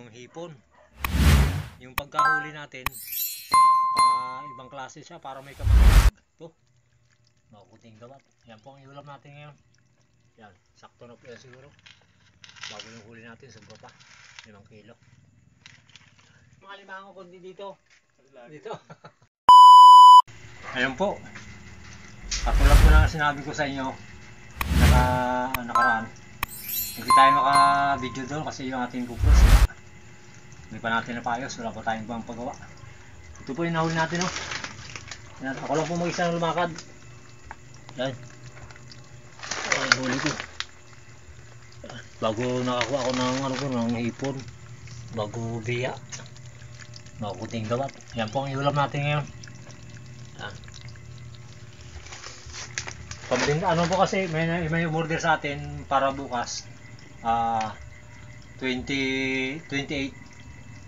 yung hipon. Yung pagkahuli natin, ibang klase siya para may kamangkag. Ito, makukunting gawat. Yan po ang ulam natin ngayon. Yan, sakto na po yan siguro. Bago yung huli natin, sobra pa. 5 kilo. Mga limango kundi dito. Dito. Ayan po. Katulad po na sinabi ko sa inyo, nakaraan. Hindi tayo maka-video doon kasi yung ating GoPro. Hindi pa natin napayos, wala pa tayong pang pagawa. Ito po yung nahuli natin, oh. Yan, ako lang po mag-isa ng lumakad. Yan. Ay, huli ko. Bago nakakuha ako ng hipon, bago biya, makukunting gawat. Yan po ang ulam natin ngayon. Yan. Ano po kasi may umorder sa atin para bukas 28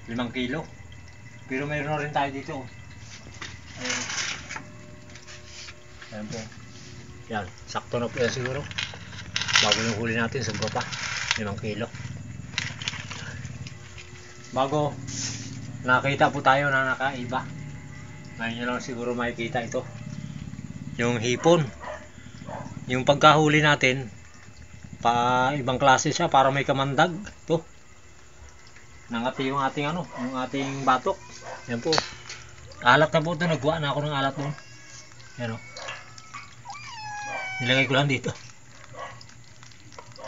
5 kilo. Pero mayroon na rin tayo dito. Ayan. Ayan po. Yan, sakto na po yan siguro. Bago yung huli natin, sobra pa 5 kilo. Bago nakita po tayo na nakaiba. Ngayon nyo lang siguro makikita ito. Yung hipon. Yung pagkahuli natin, ibang klase siya para may kamandag. Ito. Nangati yung ating yung ating batok. Yan po. Alat na po ito. Nagwa na ako ng alat doon. Yan o. Nilagay ko lang dito.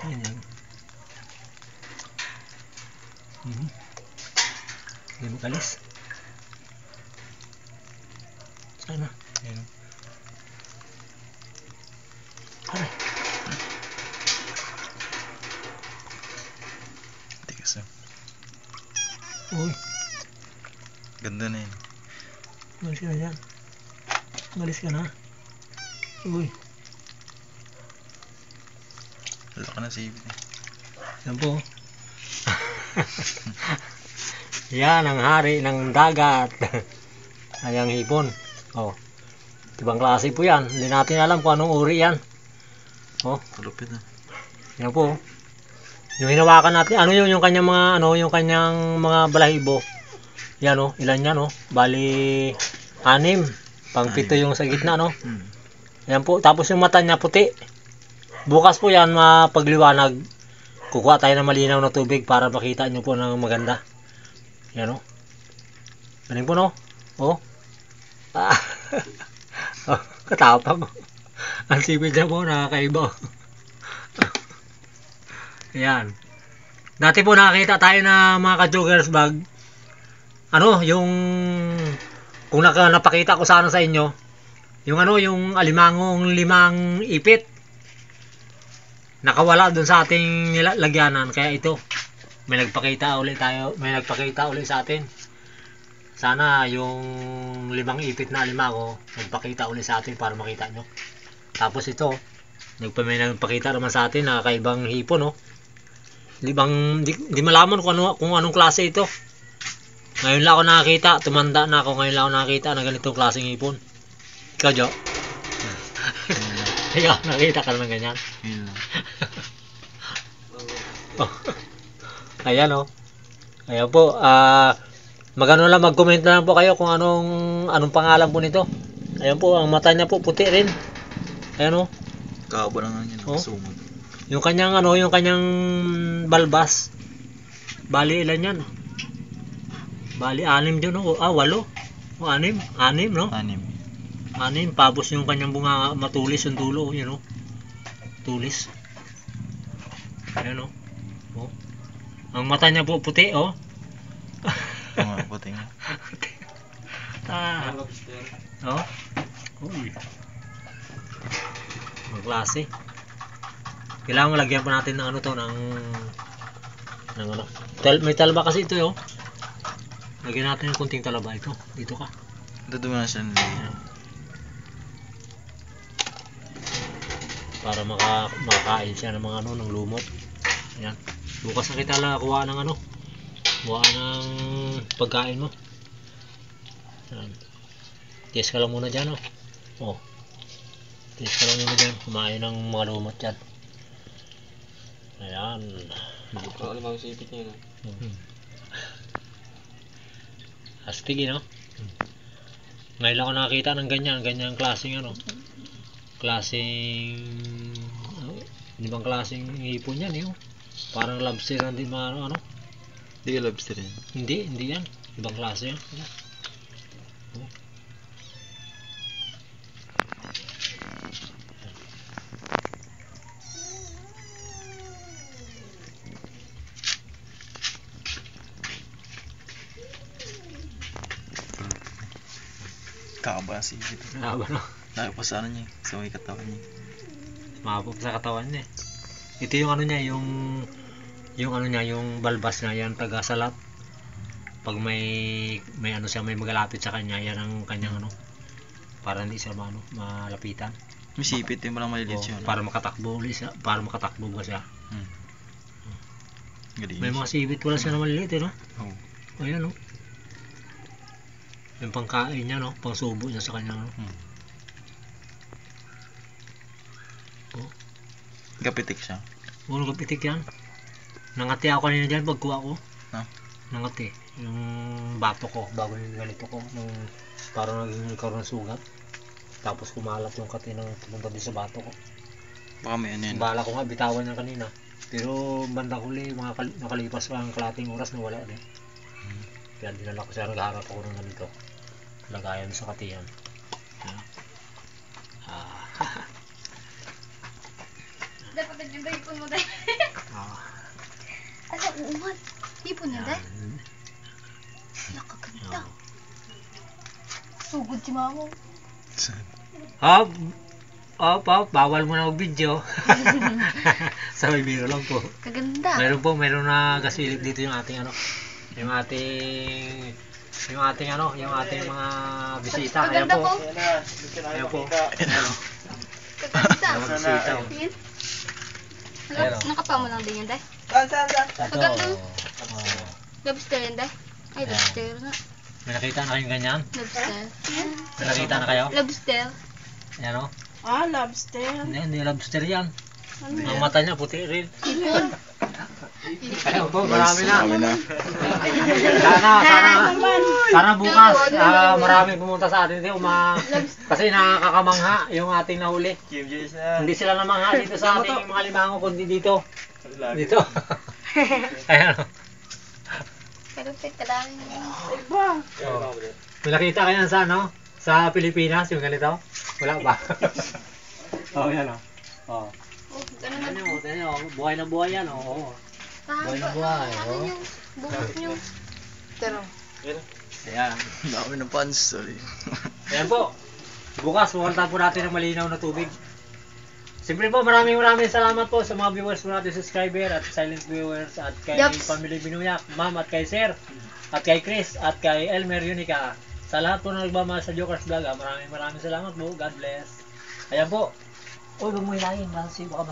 Yan yan. Hindi mo kalis. Sana. Yan o. Ay. Tigas na. Uy. Ganda na yun. Malis ka na dyan. Malis ka na. Uy. Wala ka na sipit eh. Yan po. Yan ang hari ng dagat. Ayang hipon. Oh. Ibang klase po yan. Hindi natin alam kung anong uri yan. Oh. Kalupit na. Yan po. Yung hinawakan natin, yung kanyang mga yung kanyang mga balahibo. Yan oh, ilan yan oh. Bali 6. Pang 7 yung sa gitna no. Yan po, tapos yung mata niya puti. Bukas po yan mapagliwanag. Kukuha tayo ng malinaw na tubig para makita niyo po ng maganda. Yan oh. Galing po no. Oh. Ah. Oh, katapang. Ang sipid niya po, nakakaiba. Ayan. Dati po nakakita tayo na mga ka-joggers bag. Yung kung napakita ko sana sa inyo, yung alimangong 5 ipit. Nakawala doon sa ating lagyanan, kaya ito. May nagpakita ulit sa atin. Sana yung 5 ipit na alimango nagpakita ulit sa atin para makita nyo. Tapos ito, may nagpakita naman sa atin na kakaibang hipon, no? Di malaman kung anong klase ito. Ngayon lang ako nakakita, tumanda na ako, ngayon lang ako nakakita na ganitong klaseng hipon. Ikaw, Jo? Ikaw, nakita ka naman ganyan? Yun lang. Oh. Ayan, oh. Ayan po, mag-comment na lang po kayo kung anong pangalan po nito. Ayan po, ang mata niya po puti rin. Ayan oh. Kaba na nga niya, Oh. sumag. Yung kanyang balbas. Bali ilan yan? Bali 6 dyan oh. 8. O 6. 6 no? 6. Tapos yung kanyang bunga matulis yung dulo, yun oh. Tulis. Ayan oh. Oh. Ang mata niya po puti oh. Mga puti nga. Oh. Uy. Ang klase. Kailangan lagyan pa natin ng may talaba kasi ito oh. Lagyan natin ng kunting talaba ito. Dito ka. Daduma na siya nilagyan. Para makakain siya ng mga ng lumot. Ayan. Bukas na kita kuha ng kuha ng pagkain mo. Ayan. Tiis ka lang muna dyan oh. Oh. Tiis ka lang muna dyan. Kumain ng mga lumot dyan. Ayan. Ano bang sipit niya? Astig, no? Ngayon lang ako nakakita ng ganyang klaseng ano. Klaseng ibang klaseng hipon yan, eh. Parang lobster ang di ano. Hindi ka lobster yan. Hindi yan. Ibang klase yan. Kakaba na sipit. Haba, no? Nakapos sa ano niya, sa may katawan niya. Mapop sa katawan niya. Ito yung ano niya, yung ano niya, yung balbas na yan, taga-salat. Pag may ano siya, may magalapit sa kanya, yan ang kanyang ano, para hindi siya malapitan. May sipit yung malang maliliit siya. Para makatakbo ulit siya, para makatakbo ba siya. Galing May mga sipit wala siya na maliliit, no? Oo. Ayan, no? Yung pangkain niya, no? Pangsubo niya sa kanya, no? Kapitik siya. Ulo kapitik yan. Nangati ako kanina dyan pagkuha ko. Ha? Nangati. Yung bato ko, bago yung ganito ko. Nung parang nagkaroon ng sugat. Tapos kumalat yung kati ng pumunta din sa bato ko. Baka may ano yan. Bala ko nga, bitawan niya kanina. Pero bandang huli, nakalipas pa ang kalating oras na wala din. Kaya dinala ko siya, nagharap ako ng ganito. Lagayan sa katiyan. Dapat yung ipon mo dahil. Ano, umat. Ipon niya dahil. Nakaganda. Sugod si mamo. Bawal mo na mag-video. Sabi, biro lang po. Kaganda. Meron na gasilip dito yung ating ano. Yung ating mga bisita. Ayan Kaganda po. po. Ayan po. Kaganda. Mga bisita. Oh. Tingin. Ayan, oh. Nakapa mo lang din yan dahil. Ito. Kaganda. Oh. Lobster yan dahil. Ay, lobster nga. May nakita na kayong ganyan? Lobster. May nakita na kayo? Lobster. Ayan, o. Lobster. Hindi lobster yan. Ang mata niya puti rin. Ipon. Ayan po, marami na. Marami na. Sana bukas marami pumunta sa atin dito kasi nakakakamangha yung ating nahuli. Hindi sila namangha dito sa ating mga limango kundi dito. Dito. Ayan. Pero kadami. May nakita kayo sa ano? Sa Pilipinas yung ganito? Wala ba? Yan o. Ganun na. Tignan nyo, buhay na buhay yan. Buhay na buhay. Ano yung buhok nyo? Pero. Ayan. Dami ng pants, sorry. Ayan po. Bukas, pumunta po natin ng malinaw na tubig. Siyempre po, maraming salamat po sa mga viewers po natin, subscriber at silent viewers at kay Family Binuyak, Ma'am at kay Sir, at kay Chris, at kay Elmer Unica. Sa lahat po na nagmamahal sa Jokers Vlog, maraming salamat po. God bless. Ayan po. Uy, huwag mo hilahin. Baka